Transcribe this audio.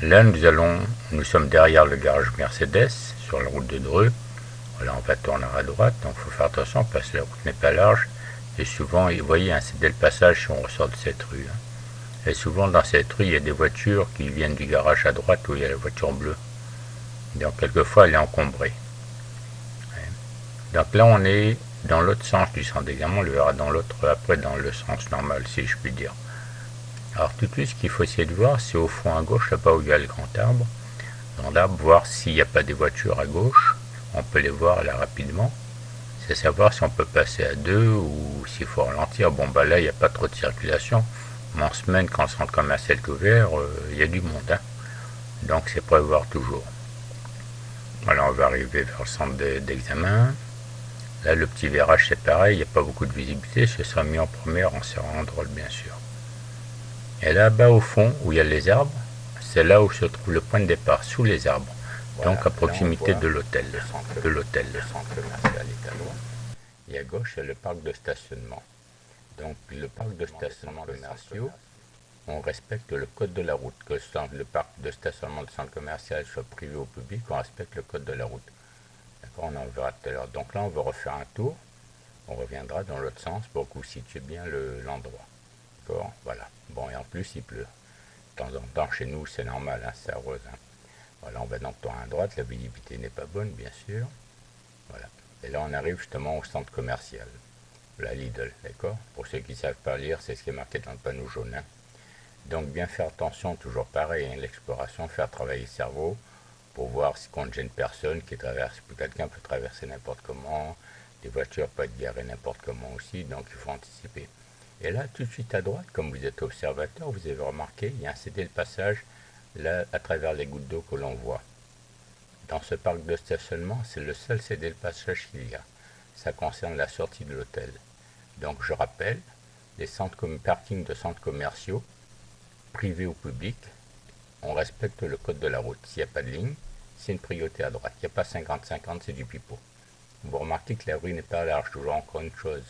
Là, nous sommes derrière le garage Mercedes, sur la route de Dreux. Voilà, on va tourner à droite, donc il faut faire attention parce que la route n'est pas large. Et souvent, vous voyez, c'est dès le passage si on ressort de cette rue. Et souvent, dans cette rue, il y a des voitures qui viennent du garage à droite où il y a la voiture bleue. Donc, quelquefois, elle est encombrée. Donc là, on est dans l'autre sens du centre d'examen. On le verra dans l'autre, après dans le sens normal, si je puis dire. Alors, tout de suite, ce qu'il faut essayer de voir, c'est au fond à gauche, là-bas où il y a le grand arbre. Dans l'arbre, voir s'il n'y a pas des voitures à gauche. On peut les voir là rapidement. C'est savoir si on peut passer à deux ou s'il faut ralentir. Bon, bah là, il n'y a pas trop de circulation. Mais en semaine, quand le centre commercial est ouvert, il y a du monde. Donc, c'est prévoir toujours. Voilà, on va arriver vers le centre d'examen. Là, le petit virage, c'est pareil. Il n'y a pas beaucoup de visibilité. Ce sera mis en première en serrant en drôle, bien sûr. Et là-bas, au fond, où il y a les arbres, c'est là où se trouve le point de départ, sous les arbres. Voilà, donc à proximité de l'hôtel. Le centre commercial est à droite. Et à gauche, c'est le parc de stationnement. Donc le parc de stationnement commerciaux, on respecte le code de la route. Que le parc de stationnement du centre commercial soit privé ou public, on respecte le code de la route. D'accord, on en verra tout à l'heure. Donc là, on va refaire un tour. On reviendra dans l'autre sens pour que vous situez bien l'endroit. D'accord, voilà. Bon, et en plus, il pleut. De temps en temps, chez nous, c'est normal, c'est arrose. Voilà, on va donc tourner à droite. La visibilité n'est pas bonne, bien sûr. Voilà. Et là, on arrive justement au centre commercial. La Lidl, d'accord. Pour ceux qui ne savent pas lire, c'est ce qui est marqué dans le panneau jaune. Donc bien faire attention, toujours pareil, l'exploration, faire travailler le cerveau pour voir si on ne gêne personne qui traverse. Quelqu'un peut traverser n'importe comment, des voitures peuvent être garées n'importe comment aussi, donc il faut anticiper. Et là, tout de suite à droite, comme vous êtes observateur, vous avez remarqué, il y a un cédé le passage là à travers les gouttes d'eau que l'on voit. Dans ce parc de stationnement, c'est le seul cédé le passage qu'il y a. Ça concerne la sortie de l'hôtel. Donc je rappelle, les parkings de centres commerciaux, privés ou publics, on respecte le code de la route. S'il n'y a pas de ligne, c'est une priorité à droite. Il n'y a pas 50-50, c'est du pipeau. Vous remarquez que la rue n'est pas large, toujours encore une chose.